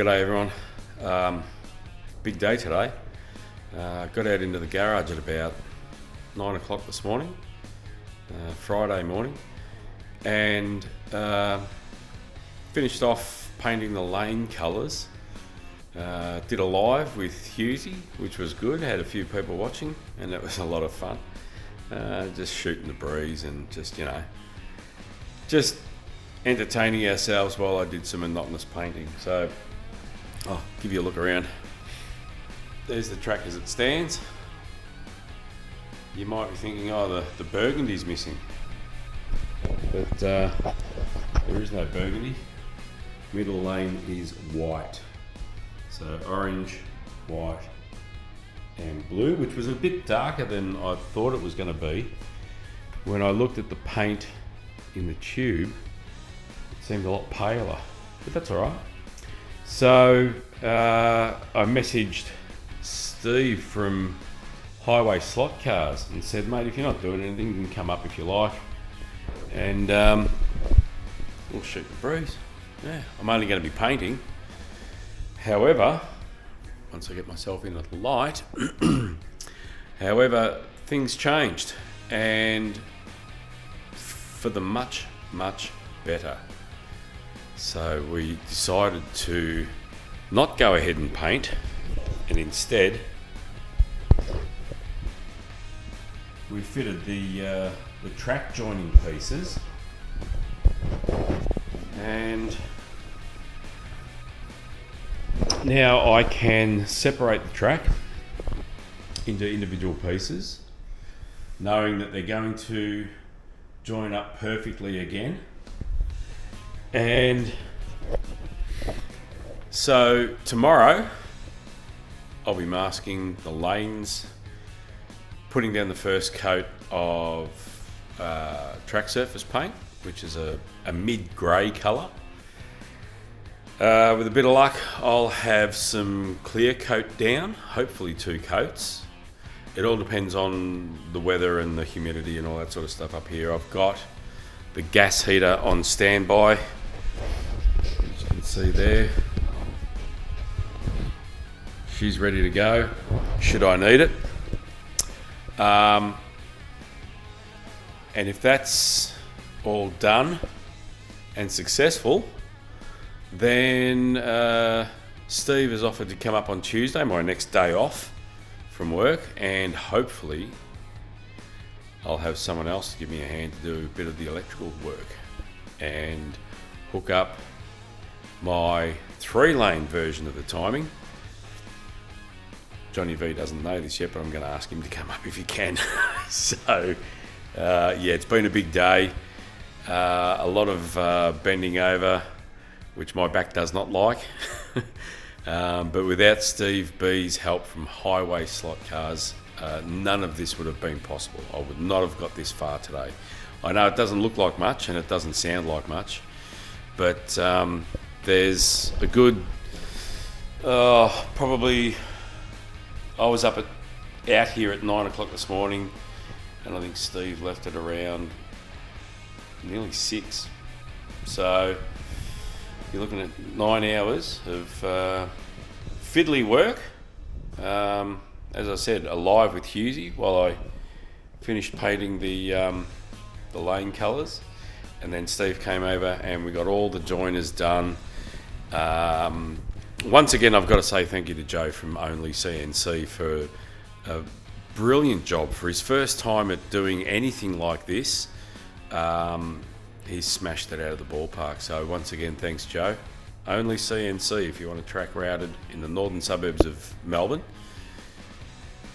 G'day everyone. Big day today. Got out into the garage at about 9 o'clock this morning, Friday morning, and finished off painting the lane colours. Did a live with Husey, which was good. Had a few people watching, and it was a lot of fun. Just shooting the breeze and just entertaining ourselves while I did some monotonous painting. So I'll give you a look around. There's the track as it stands. You might be thinking, oh, the burgundy's missing, but there is no burgundy. Middle lane is white, so orange, white and blue, which was a bit darker than I thought it was going to be. When I looked at the paint in the tube, it seemed a lot paler, but that's all right. So I messaged Steve from Highway Slot Cars and said, mate, if you're not doing anything, you can come up if you like, and we'll shoot the breeze. Yeah, I'm only going to be painting. However, once I get myself in at the light, however, things changed, and for the much, much better. So we decided to not go ahead and paint, and instead we fitted the track joining pieces, and now I can separate the track into individual pieces, knowing that they're going to join up perfectly again. And so tomorrow I'll be masking the lanes, putting down the first coat of track surface paint, which is a mid-grey colour. With a bit of luck, I'll have some clear coat down, hopefully 2 coats. It all depends on the weather and the humidity and all that sort of stuff up here. I've got the gas heater on standby, as you can see there. She's ready to go, should I need it. And if that's all done and successful, then Steve has offered to come up on Tuesday, my next day off from work, and hopefully I'll have someone else to give me a hand to do a bit of the electrical work and hook up my 3-lane version of the timing. Johnny V doesn't know this yet, but I'm going to ask him to come up if he can. So yeah, it's been a big day, a lot of bending over, which my back does not like. But without Steve B's help from Highway Slot Cars, none of this would have been possible. I would not have got this far today. I know it doesn't look like much and it doesn't sound like much, but there's a good, probably, I was out here at 9 o'clock this morning, and I think Steve left it around nearly 6. So you're looking at 9 hours of fiddly work. As I said, alive with Husey while I finished painting the lane colours, and then Steve came over and we got all the joiners done. Once again, I've got to say thank you to Joe from Only CNC for a brilliant job. For his first time at doing anything like this, he smashed it out of the ballpark. So once again, thanks Joe. Only CNC if you want a track routed in the northern suburbs of Melbourne.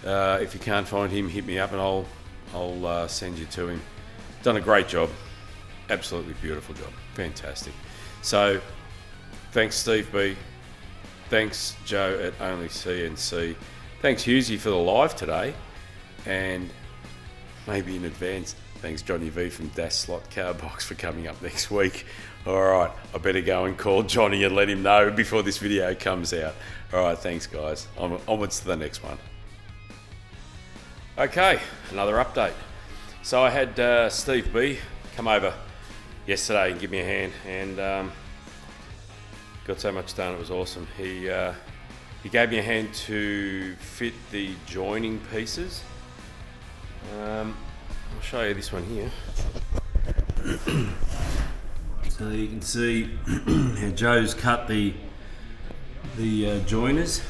If you can't find him, hit me up and I'll send you to him. Done a great job. Absolutely beautiful job. Fantastic. So thanks Steve B. Thanks Joe at Only CNC. Thanks Husey for the live today, and maybe in advance, thanks Johnny V from Dash Slot Car Box for coming up next week. Alright, I better go and call Johnny and let him know before this video comes out. Alright, thanks guys. Onwards to the next one. Okay, another update. So I had Steve B come over yesterday and give me a hand, and got so much done, it was awesome. He gave me a hand to fit the joining pieces. I'll show you this one here. So you can see how Joe's cut the joiners,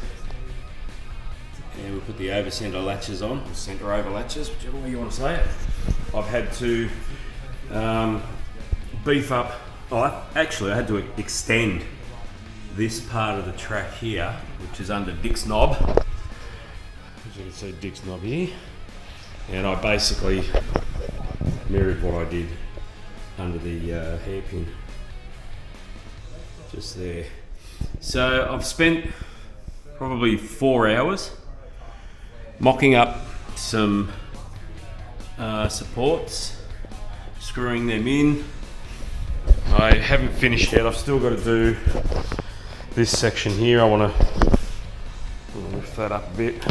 and we put the over centre latches on, or centre over latches, whichever way you want to say it. I've had to beef up. Actually, I had to extend this part of the track here, which is under Dick's knob. As you can see, Dick's knob here, and I basically mirrored what I did under the hairpin, just there. So I've spent probably 4 hours mocking up some supports, screwing them in. I haven't finished yet. I've still got to do this section here. I want to lift that up a bit.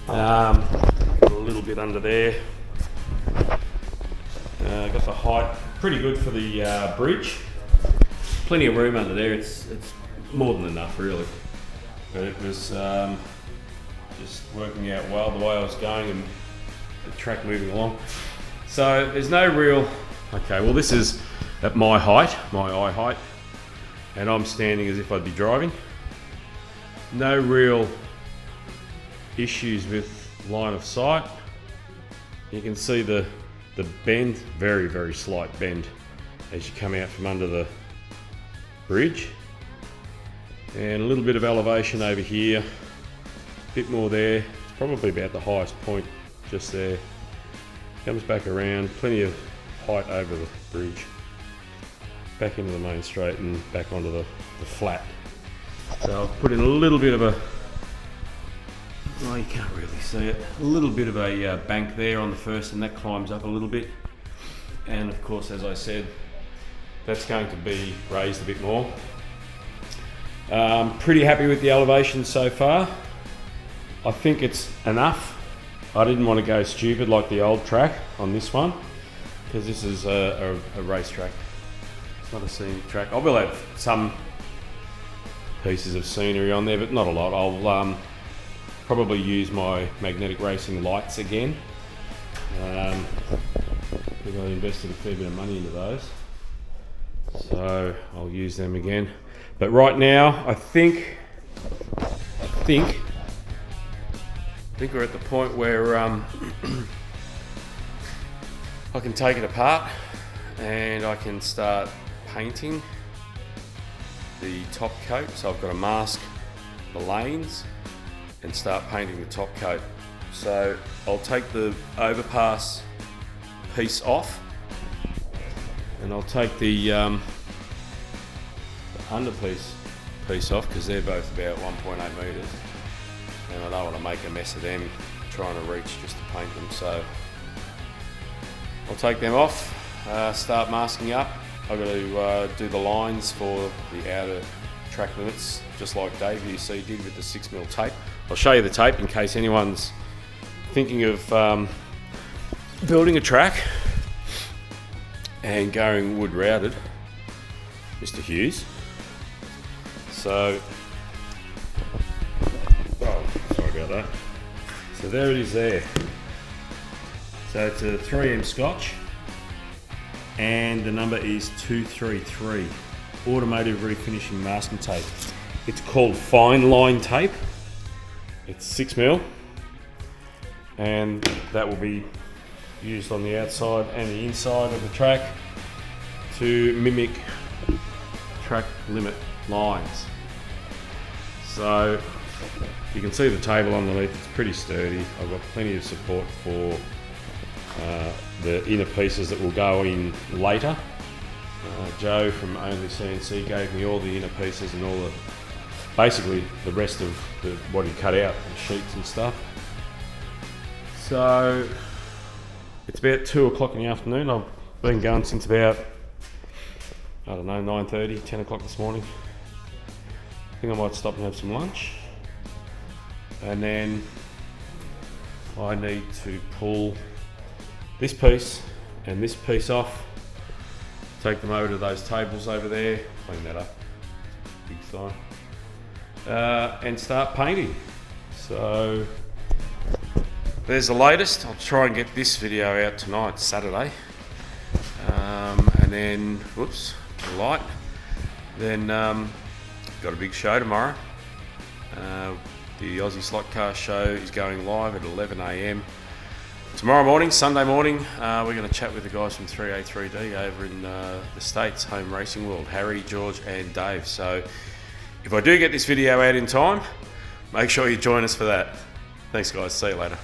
Put a little bit under there. Got the height pretty good for the bridge. Plenty of room under there. It's more than enough, really. But it was just working out well the way I was going and the track moving along. So there's no real. Okay, well this is at my height, my eye height, and I'm standing as if I'd be driving. No real issues with line of sight. You can see the bend, very, very slight bend as you come out from under the bridge. And a little bit of elevation over here, a bit more there. It's probably about the highest point just there. Comes back around, plenty of height over the bridge. Back into the main straight and back onto the flat. So I've put in a little bit of a, oh, you can't really see it, a little bit of a bank there on the first, and that climbs up a little bit. And of course, as I said, that's going to be raised a bit more. Pretty happy with the elevation so far. I think it's enough. I didn't want to go stupid like the old track on this one, because this is a race track. It's not a scenic track. I will have some pieces of scenery on there, but not a lot. I'll probably use my magnetic racing lights again, because I invested a fair bit of money into those. So I'll use them again. But right now, I think we're at the point where I can take it apart and I can start painting the top coat. So I've got to mask the lanes and start painting the top coat. So I'll take the overpass piece off, and I'll take the underpiece piece off, because they're both about 1.8 metres, and I don't want to make a mess of them trying to reach just to paint them. So I'll take them off, start masking up. I've got to do the lines for the outer track limits, just like Dave UC did with the 6mm tape. I'll show you the tape in case anyone's thinking of building a track and going wood routed, Mr. Hughes. So, oh, sorry about that. So there it is there. So it's a 3M Scotch, and the number is 233, automotive refinishing masking tape. It's called fine line tape. It's 6mm, and that will be used on the outside and the inside of the track to mimic track limit lines. So you can see the table underneath, it's pretty sturdy. I've got plenty of support for the inner pieces that will go in later. Joe from Only CNC gave me all the inner pieces and all the, basically the rest of what he cut out, the sheets and stuff. So it's about 2 o'clock in the afternoon. I've been going since about, I don't know, 9:30, 10 o'clock this morning. I think I might stop and have some lunch. And then I need to pull this piece and this piece off, take them over to those tables over there, clean that up, big sign. And start painting. So there's the latest. I'll try and get this video out tonight, Saturday. And then, whoops, the light. Then got a big show tomorrow. The Aussie Slot Car Show is going live at 11 AM. Tomorrow morning, Sunday morning, we're going to chat with the guys from 3A3D over in the States, home racing world, Harry, George and Dave. So if I do get this video out in time, make sure you join us for that. Thanks guys, see you later.